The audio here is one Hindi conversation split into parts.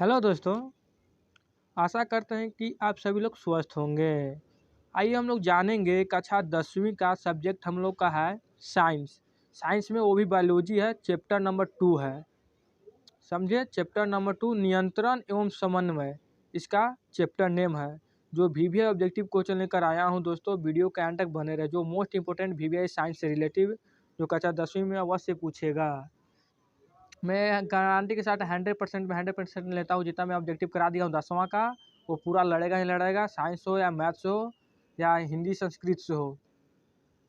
हेलो दोस्तों, आशा करते हैं कि आप सभी लोग स्वस्थ होंगे। आइए हम लोग जानेंगे कक्षा 10वीं का सब्जेक्ट हम लोग का है साइंस। साइंस में वो भी बायोलॉजी है, चैप्टर नंबर 2 है। समझे, चैप्टर नंबर 2 नियंत्रण एवं समन्वय इसका चैप्टर नेम है। जो वीवीआई ऑब्जेक्टिव क्वेश्चन लेकर आया हूँ दोस्तों, वीडियो के एंड तक बने रहे। जो मोस्ट इंपोर्टेंट वीवीआई साइंस से रिलेटिव जो कक्षा 10वीं में अवश्य पूछेगा। मैं गारंटी के साथ 100% में 100% लेता हूँ। जितना मैं ऑब्जेक्टिव करा दिया हूँ 10वां का, वो पूरा लड़ेगा ही लड़ेगा। साइंस हो या मैथ्स हो या हिंदी संस्कृत से हो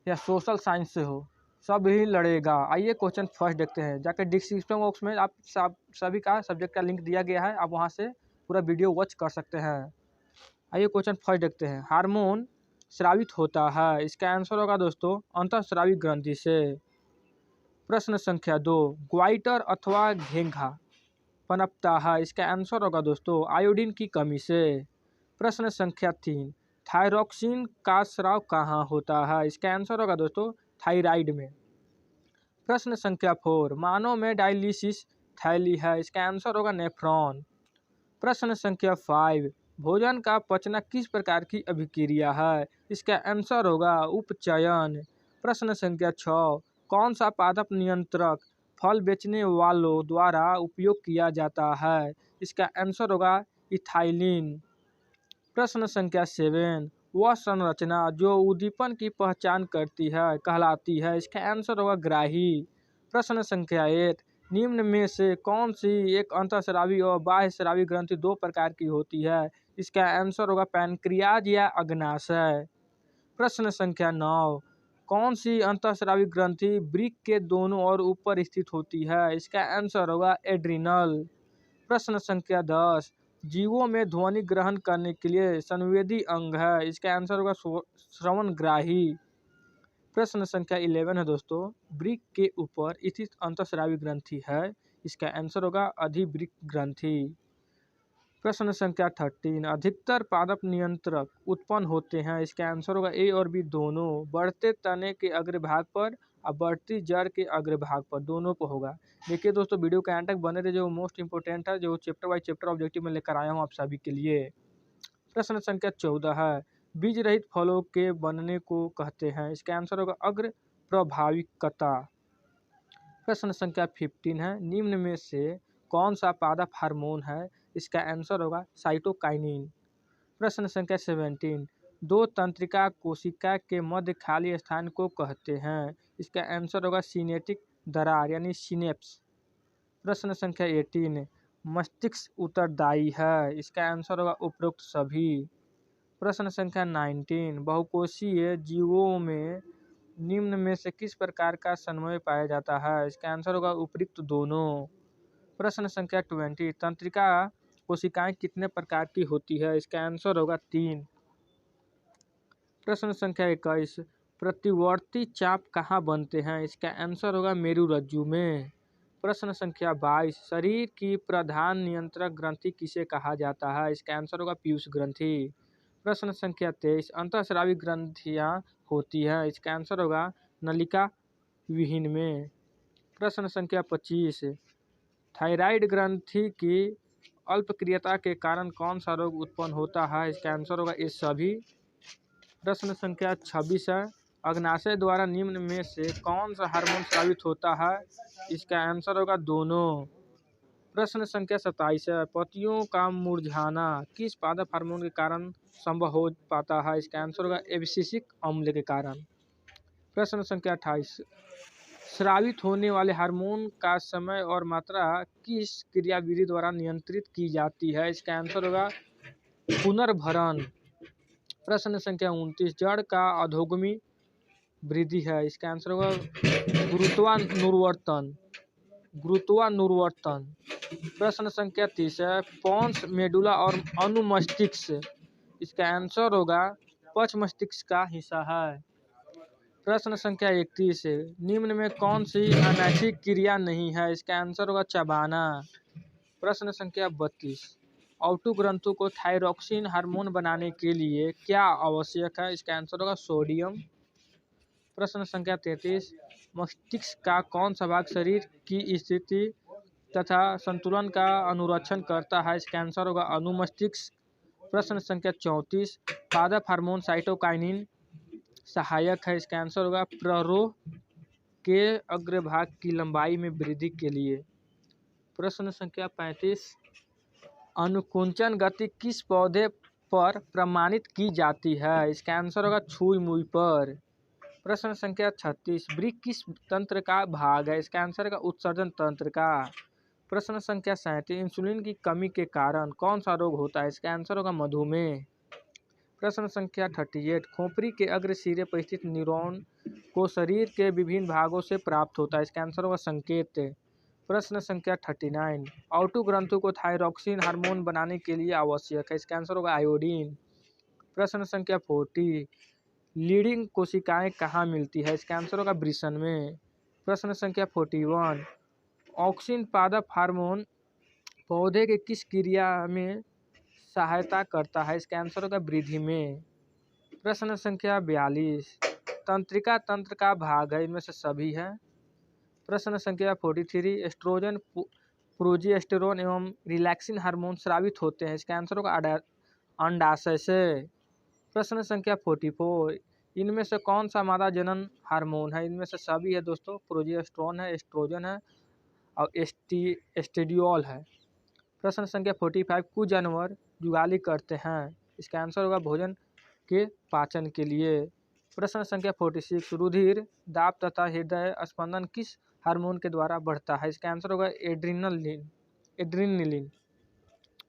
या सोशल साइंस से हो, सब ही लड़ेगा। आइए क्वेश्चन फर्स्ट देखते हैं। जाकर डिस्क्रिप्शन बॉक्स में आप सभी का सब्जेक्ट का लिंक दिया गया है, आप वहाँ से पूरा वीडियो वॉच कर सकते हैं। आइए क्वेश्चन फर्स्ट देखते हैं। हार्मोन स्रावित होता है, इसका आंसर होगा दोस्तों अंतःस्रावी ग्रंथि से। प्रश्न संख्या 2, ग्वाइटर अथवा घेंघा पनपता है, इसका आंसर होगा दोस्तों आयोडीन की कमी से। प्रश्न संख्या 3, थायरॉक्सिन का स्राव कहाँ होता है, इसका आंसर होगा दोस्तों थायराइड में। प्रश्न संख्या 4, मानव में डायलिसिस थैली है, इसका आंसर होगा नेफ्रॉन। प्रश्न संख्या 5, भोजन का पचना किस प्रकार की अभिक्रिया है, इसका आंसर होगा उपचयन। प्रश्न संख्या 6, कौन सा पादप नियंत्रक फल बेचने वालों द्वारा उपयोग किया जाता है, इसका आंसर होगा इथाइलिन। प्रश्न संख्या 7, वह संरचना जो उद्दीपन की पहचान करती है कहलाती है, इसका आंसर होगा ग्राही। प्रश्न संख्या 8, निम्न में से कौन सी एक अंतःस्रावी और बाह्य स्रावी ग्रंथि दो प्रकार की होती है, इसका आंसर होगा पैनक्रियाज या अग्नाशय। प्रश्न संख्या 9, कौन सी अंतःस्रावी ग्रंथि वृक्क के दोनों ओर ऊपर स्थित होती है, इसका आंसर होगा एड्रिनल। प्रश्न संख्या 10, जीवों में ध्वनि ग्रहण करने के लिए संवेदी अंग है, इसका आंसर होगा श्रवणग्राही। प्रश्न संख्या 11 है दोस्तों, वृक्क के ऊपर स्थित अंतःस्रावी ग्रंथि है, इसका आंसर होगा अधिवृक्क ग्रंथि। प्रश्न संख्या 13, अधिकतर पादप नियंत्रक उत्पन्न होते हैं, इसका आंसर होगा ए और बी दोनों, बढ़ते तने के अग्रभाग पर और बढ़ती जड़ के अग्रभाग पर, दोनों को होगा। देखिए दोस्तों, वीडियो के एंड तक बने रहे, जो मोस्ट इंपोर्टेंट है, जो चैप्टर वाइज चैप्टर ऑब्जेक्टिव में लेकर आया हूँ आप सभी के लिए। प्रश्न संख्या 14 है, बीज रहित फलों के बनने को कहते हैं, इसका आंसर होगा अग्र प्रभाविकता। प्रश्न संख्या 15 है, निम्न में से कौन सा पादप हार्मोन है, इसका आंसर होगा साइटोकाइनिन। प्रश्न संख्या 17, दो तंत्रिका कोशिका के मध्य खाली स्थान को कहते हैं, इसका आंसर होगा सिनेटिक दरार यानी सिनेप्स। प्रश्न संख्या 18, मस्तिष्क उत्तरदायी है, इसका आंसर होगा उपरोक्त सभी। प्रश्न संख्या 19, बहुकोषीय जीवों में निम्न में से किस प्रकार का समन्वय पाया जाता है, इसका आंसर होगा उपयुक्त दोनों। प्रश्न संख्या 20, तंत्रिका कोशिकाएं कितने प्रकार की होती है, इसका आंसर होगा 3। प्रश्न संख्या 21, प्रतिवर्ती चाप कहाँ बनते हैं, इसका आंसर होगा मेरुरज्जु में। प्रश्न संख्या 22, शरीर की प्रधान नियंत्रक ग्रंथि किसे कहा जाता है, इसका आंसर होगा पीयूष ग्रंथि। प्रश्न संख्या 23, अंतःस्रावी ग्रंथियाँ होती है, इसका आंसर होगा नलिका विहीन में। प्रश्न संख्या 25, थायराइड ग्रंथि की अल्पक्रियता के कारण कौन सा रोग उत्पन्न होता है, इसका आंसर होगा ये सभी। प्रश्न संख्या 26 है, अग्नाशय द्वारा निम्न में से कौन सा हार्मोन स्रावित होता है, इसका आंसर होगा दोनों। प्रश्न संख्या 27 है, पत्तियों का मुरझाना किस पादप हार्मोन के कारण संभव हो पाता है, इसका आंसर होगा एब्सिसिक अम्ल के कारण। प्रश्न संख्या 28, स्रावित होने वाले हार्मोन का समय और मात्रा किस क्रियाविधि द्वारा नियंत्रित की जाती है, इसका आंसर होगा पुनर्भरण। प्रश्न संख्या 29, जड़ का अधोगमी वृद्धि है, इसका आंसर होगा गुरुत्वानुवर्तन। प्रश्न संख्या 30 है, पोन्स मेडुला और अनुमस्तिष्क, इसका आंसर होगा पक्ष मस्तिष्क का हिस्सा है। प्रश्न संख्या 31 है, निम्न में कौन सी अनैच्छिक क्रिया नहीं है, इसका आंसर होगा चबाना। प्रश्न संख्या 32, ऑटो ग्रंथों को थायरॉक्सिन हार्मोन बनाने के लिए क्या आवश्यक है, इसका आंसर होगा सोडियम। प्रश्न संख्या 33, मस्तिष्क का कौन सा भाग शरीर की स्थिति तथा संतुलन का अनुरक्षण करता है, इसका आंसर होगा अनुमस्तिष्क। प्रश्न संख्या 34, पादप हार्मोन साइटोकाइनिन सहायक है, इसका आंसर होगा प्ररोह के अग्रभाग की लंबाई में वृद्धि के लिए। प्रश्न संख्या 35, अनुकुंचन गति किस पौधे पर प्रमाणित की जाती है, इसका आंसर होगा छुई मुई पर। प्रश्न संख्या 36, वृक्क किस तंत्र का भाग है, इसका आंसर होगा उत्सर्जन तंत्र का। प्रश्न संख्या 37, इंसुलिन की कमी के कारण कौन सा रोग होता है, इसका आंसर होगा मधुमेह। प्रश्न संख्या 38, खोपड़ी के अग्र सिरे पर स्थित न्यूरॉन को शरीर के विभिन्न भागों से प्राप्त होता है, इसका आंसर होगा संकेत। प्रश्न संख्या 39, ऑटो ग्रंथु को थायरॉक्सिन हार्मोन बनाने के लिए आवश्यक है, इसका आंसर होगा आयोडीन। प्रश्न संख्या 40, लीडिंग कोशिकाएं कहाँ मिलती है, इसका आंसर होगा वृषण में। प्रश्न संख्या 41, ऑक्सिन पादप हार्मोन पौधे के किस क्रिया में सहायता करता है, इसका आंसर होगा वृद्धि में। प्रश्न संख्या 42, तंत्रिका तंत्र का भाग है, इनमें से सभी है। प्रश्न संख्या 43, एस्ट्रोजन प्रोजेस्टेरोन एवं रिलैक्सिन हार्मोन स्रावित होते हैं, इसका आंसर होगा अंडाशय से। प्रश्न संख्या 44, इनमें से कौन सा मादा जनन हार्मोन है, इनमें से सभी है दोस्तों, प्रोजेस्टेरोन है, एस्ट्रोजन है और एस्ट्रेडियोल है। प्रश्न संख्या 45, कुछ जानवर जुगाली करते हैं, इसका आंसर होगा भोजन के पाचन के लिए। प्रश्न संख्या 46, रुधिर दाब तथा हृदय स्पंदन किस हार्मोन के द्वारा बढ़ता है, इसका आंसर होगा एड्रीनलिन।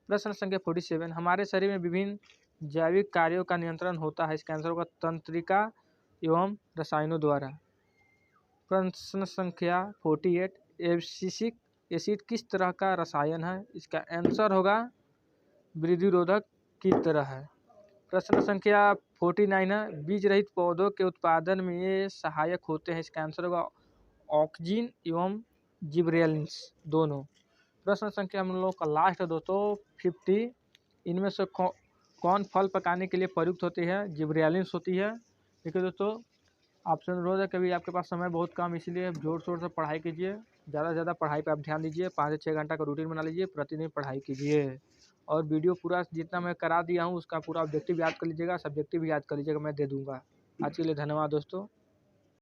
प्रश्न संख्या 47, हमारे शरीर में विभिन्न जैविक कार्यों का नियंत्रण होता है, इसका आंसर होगा तंत्रिका एवं रसायनों द्वारा। प्रश्न संख्या 48, एब्सिसिक एसिड किस तरह का रसायन है, इसका आंसर होगा वृद्धिरोधक की तरह है। प्रश्न संख्या 49 है, बीज रहित पौधों के उत्पादन में ये सहायक होते हैं, इसका आंसर होगा ऑक्जिन एवं जिब्रेलिन्स दोनों। प्रश्न संख्या हम लोग का लास्ट है दोस्तों 50, इनमें से कौन फल पकाने के लिए प्रयुक्त होती है, जिब्रेलिन्स होती है। देखिए दोस्तों, आपसे अनुरोध है, कभी आपके पास समय बहुत कम, इसीलिए जोर शोर से पढ़ाई कीजिए, ज़्यादा से ज़्यादा पढ़ाई पे आप ध्यान दीजिए, 5 से 6 घंटा का रूटीन बना लीजिए, प्रतिदिन पढ़ाई कीजिए और वीडियो पूरा जितना मैं करा दिया हूँ उसका पूरा ऑब्जेक्टिव याद कर लीजिएगा, सब्जेक्टिव याद कर लीजिएगा, मैं दे दूँगा। आज के लिए धन्यवाद दोस्तों।